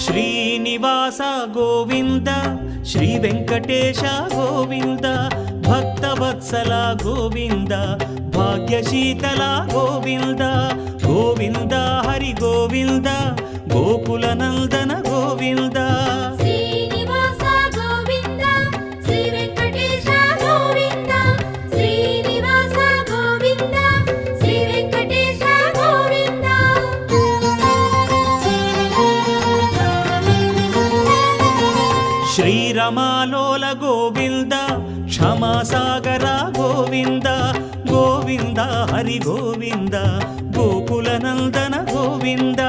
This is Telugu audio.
శ్రీనివాస గోవింద శ్రీ వెంకటేశ గోవింద భక్తవత్సల గోవింద భాగ్యశీతల గోవింద గోవింద హరి గోవింద గోకుల నందన గోవింద శ్రీనివాస గోవింద శ్రీ వెంకటేశ గోవింద శ్రీనివాస గోవింద శ్రీ వెంకటేశ గోవింద శ్రీరమాలోల గోవింద క్షమాసాగర గోవింద గోవింద హరి గోవింద గోకుల నందన గోవింద